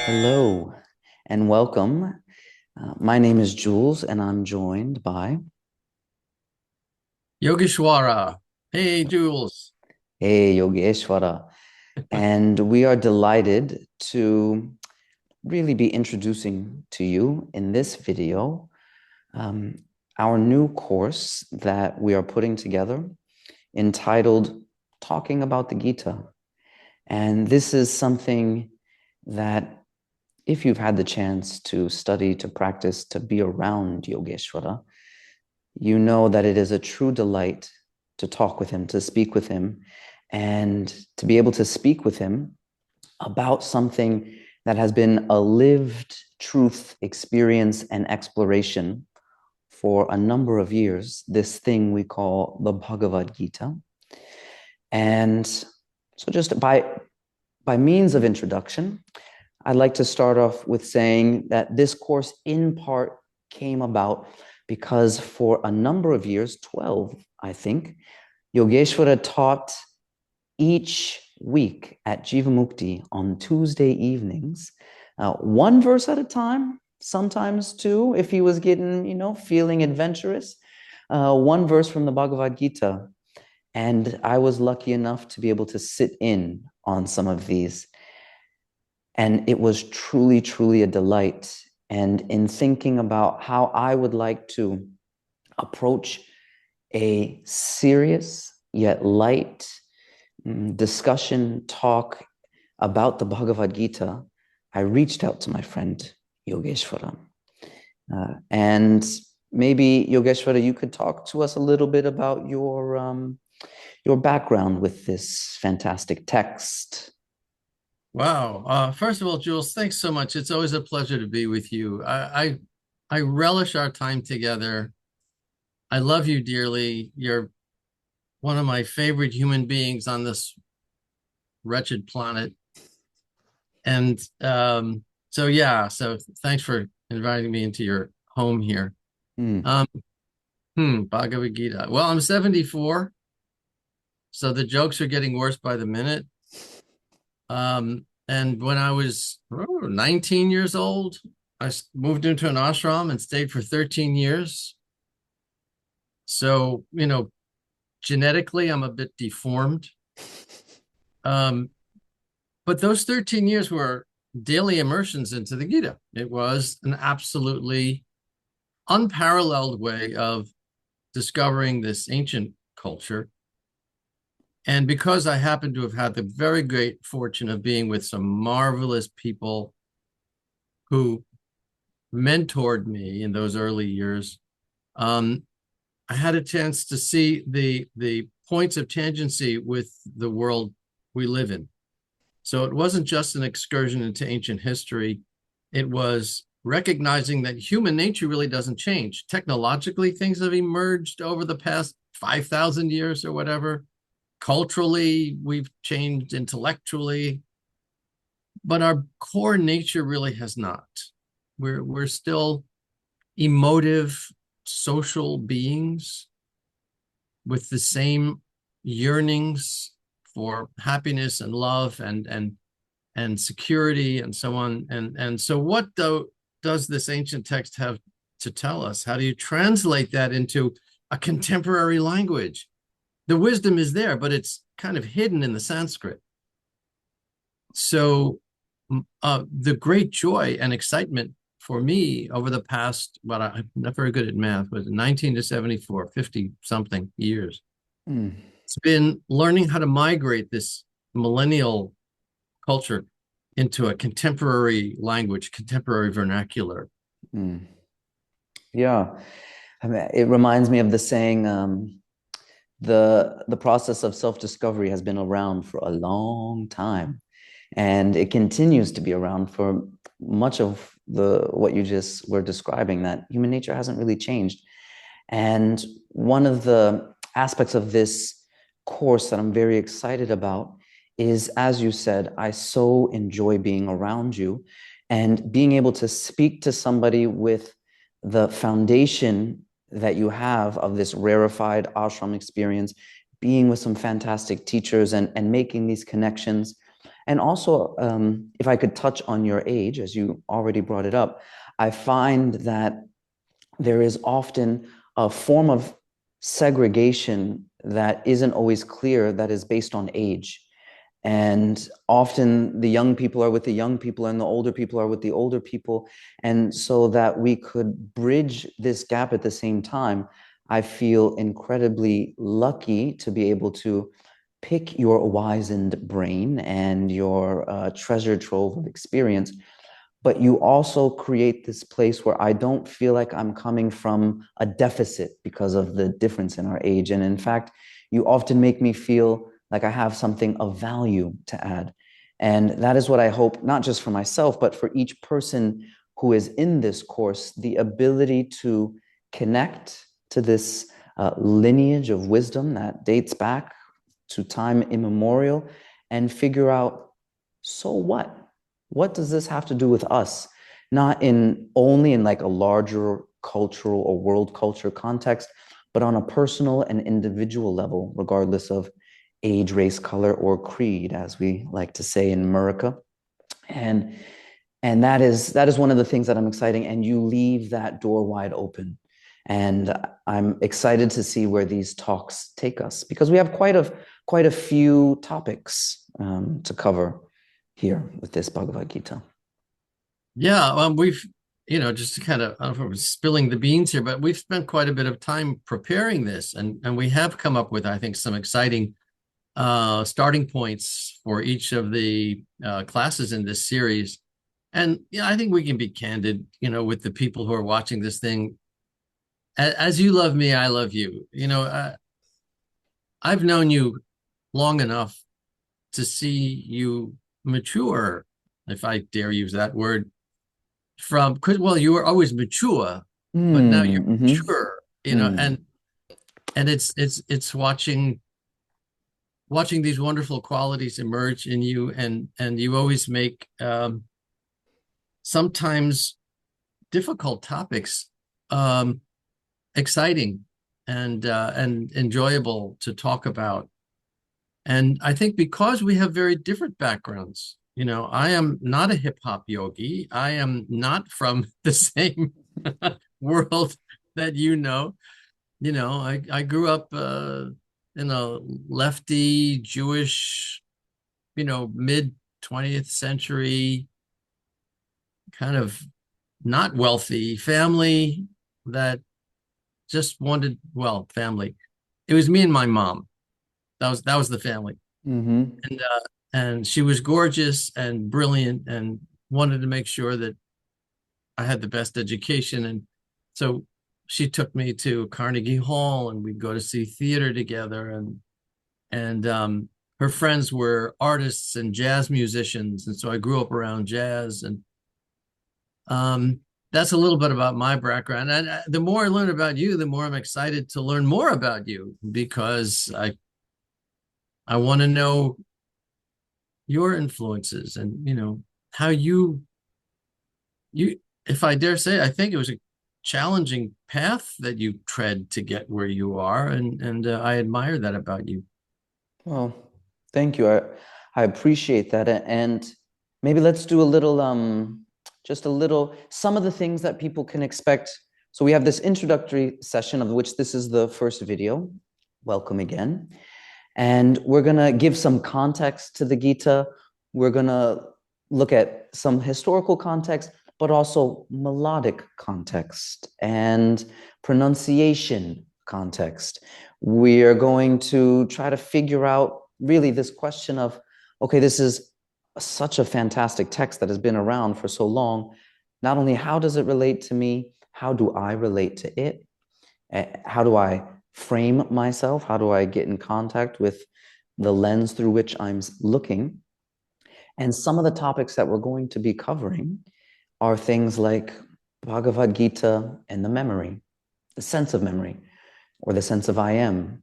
Hello and welcome. My name is Jules and I'm joined by, Yogeshwara. Hey, Jules. hey, Yogeshwara. And we are delighted to really be introducing to you in this video um, our new course that we are putting together entitled Talking About the Gita. And this is something that if you've had the chance to study, to practice, to be around Yogeshwara, you know that it is a true delight to talk with him, to speak with him, and to be able to speak with him about something that has been a lived truth experience and exploration for a number of years, this thing we call the Bhagavad Gita. And so just by means of introduction, I'd like to start off with saying that this course in part came about because for a number of years, 12, I think, Yogeshwara taught each week at Jivamukti on Tuesday evenings, one verse at a time, sometimes two, if he was getting, feeling adventurous, one verse from the Bhagavad Gita. And I was lucky enough to be able to sit in on some of these. And it was truly, truly a delight. And in thinking about how I would like to approach a serious yet light discussion, talk about the Bhagavad Gita, I reached out to my friend Yogeshwara. And maybe, Yogeshwara, you could talk to us a little bit about your background with this fantastic text. Wow. First of all, Jules, thanks so much. It's always a pleasure to be with you. I relish our time together. I love you dearly. You're one of my favorite human beings on this wretched planet. And so thanks for inviting me into your home here. Mm. Um, Bhagavad Gita. Well, I'm 74, so the jokes are getting worse by the minute. And when I was 19 years old, I moved into an ashram and stayed for 13 years. So, genetically, I'm a bit deformed. Um, but those 13 years were daily immersions into the Gita. It was an absolutely unparalleled way of discovering this ancient culture. And because I happen to have had the very great fortune of being with some marvelous people who mentored me in those early years, um, I had a chance to see the points of tangency with the world we live in. So it wasn't just an excursion into ancient history. It was recognizing that human nature really doesn't change. Technologically, things have emerged over the past 5,000 years or whatever. Culturally, we've changed intellectually, but our core nature really has not. We're still emotive, social beings with the same yearnings for happiness and love and security and so on. And so what does this ancient text have to tell us? How do you translate that into a contemporary language? The wisdom is there, but it's kind of hidden in the Sanskrit. So the great joy and excitement for me over the past, what I'm not very good at math, was 19 to 74, 50 something years. Mm. It's been learning how to migrate this millennial culture into a contemporary language, contemporary vernacular. Mm. Yeah. I mean, it reminds me of the saying, the process of self-discovery has been around for a long time, and it continues to be around for much of the what you just were describing, that human nature hasn't really changed. And one of the aspects of this course that I'm very excited about is, as you said, I so enjoy being around you and being able to speak to somebody with the foundation that you have of this rarefied ashram experience, being with some fantastic teachers and making these connections. And also, if I could touch on your age, as you already brought it up, I find that there is often a form of segregation that isn't always clear, that is based on age. And often the young people are with the young people and the older people are with the older people. And so that we could bridge this gap at the same time, I feel incredibly lucky to be able to pick your wizened brain and your treasure trove of experience. But you also create this place where I don't feel like I'm coming from a deficit because of the difference in our age. And in fact, you often make me feel like I have something of value to add. And that is what I hope, not just for myself, but for each person who is in this course, the ability to connect to this lineage of wisdom that dates back to time immemorial and figure out, so what? What does this have to do with us? Not in only in like a larger cultural or world culture context, but on a personal and individual level, regardless of age, race, color, or creed, as we like to say in America. And that is one of the things that I'm exciting. And you leave that door wide open. And I'm excited to see where these talks take us, because we have quite a few topics to cover here with this Bhagavad Gita. Yeah, we've, just to kind of, I don't know if we're spilling the beans here, but we've spent quite a bit of time preparing this, and we have come up with, I think, some exciting starting points for each of the classes in this series. And yeah, I think we can be candid, with the people who are watching this thing. As you love me, I love you. I've known you long enough to see you mature, if I dare use that word, from, because, well, you were always mature, but now you're Mm-hmm. mature, Mm. and it's watching these wonderful qualities emerge in you, and you always make sometimes difficult topics exciting and enjoyable to talk about. And I think because we have very different backgrounds, I am not a hip hop yogi. I am not from the same world that you know. I grew up in a lefty Jewish, mid 20th century kind of not wealthy family that just wanted, well, family. It was me and my mom. That was the family. Mm-hmm. And she was gorgeous and brilliant and wanted to make sure that I had the best education. And so she took me to Carnegie Hall and we'd go to see theater together. And her friends were artists and jazz musicians. And so I grew up around jazz. And that's a little bit about my background. And the more I learn about you, the more I'm excited to learn more about you, because I want to know your influences and how you if I dare say, I think it was a challenging path that you tread to get where you are, and I admire that about you. Well, thank you. I appreciate that. And maybe let's do a little, just a little, some of the things that people can expect. So we have this introductory session, of which this is the first video. Welcome again. And we're going to give some context to the Gita. We're going to look at some historical context, but also melodic context and pronunciation context. We are going to try to figure out really this question of, okay, this is such a fantastic text that has been around for so long. Not only how does it relate to me, how do I relate to it? How do I frame myself? How do I get in contact with the lens through which I'm looking? And some of the topics that we're going to be covering are things like Bhagavad Gita and the memory, the sense of memory, or the sense of I am.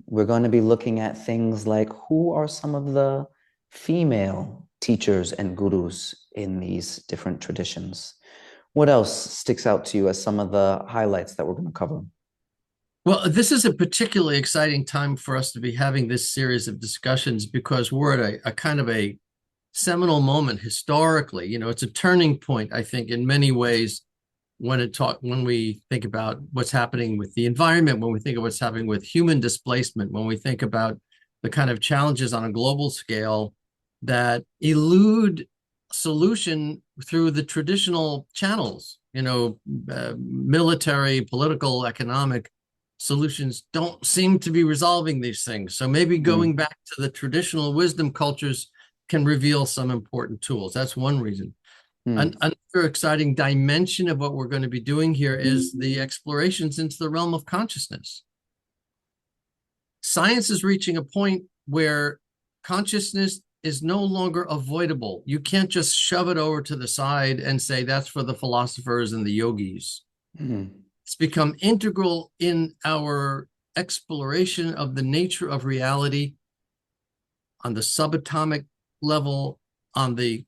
We're going to be looking at things like who are some of the female teachers and gurus in these different traditions. What else sticks out to you as some of the highlights that we're going to cover? Well, this is a particularly exciting time for us to be having this series of discussions because we're at a kind of a seminal moment historically. It's a turning point, I think, in many ways when we think about what's happening with the environment, when we think of what's happening with human displacement, when we think about the kind of challenges on a global scale that elude solution through the traditional channels, military, political, economic solutions don't seem to be resolving these things. So maybe going back to the traditional wisdom cultures can reveal some important tools. That's one reason. Another exciting dimension of what we're going to be doing here is the explorations into the realm of consciousness. Science is reaching a point where consciousness is no longer avoidable. You can't just shove it over to the side and say that's for the philosophers and the yogis. It's become integral in our exploration of the nature of reality on the subatomic level, on the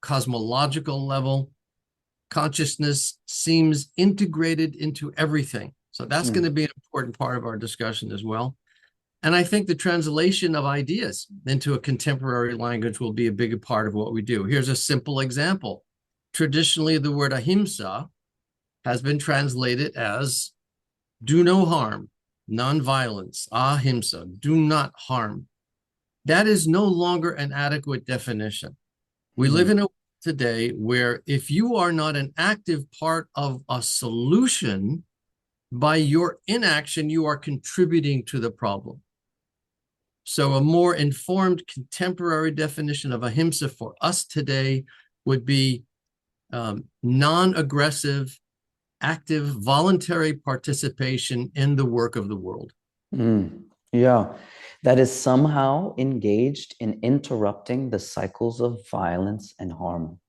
cosmological level. Consciousness seems integrated into everything. So that's going to be an important part of our discussion as well. And I think the translation of ideas into a contemporary language will be a big part of what we do. Here's a simple example. Traditionally, the word ahimsa has been translated as do no harm, nonviolence, ahimsa, do not harm. That is no longer an adequate definition. We live in a today where if you are not an active part of a solution, by your inaction, you are contributing to the problem. So a more informed contemporary definition of ahimsa for us today would be non-aggressive, active, voluntary participation in the work of the world. Yeah, that is somehow engaged in interrupting the cycles of violence and harm.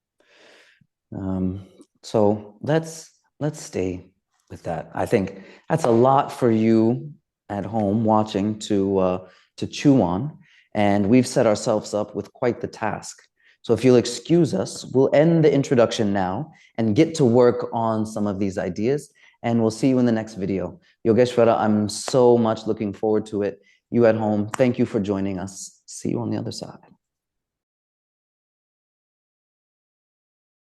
So let's stay with that. I think that's a lot for you at home watching to chew on, and we've set ourselves up with quite the task. So if you'll excuse us, we'll end the introduction now and get to work on some of these ideas, and we'll see you in the next video. Yogeshwara, I'm so much looking forward to it. You at home, thank you for joining us. See you on the other side.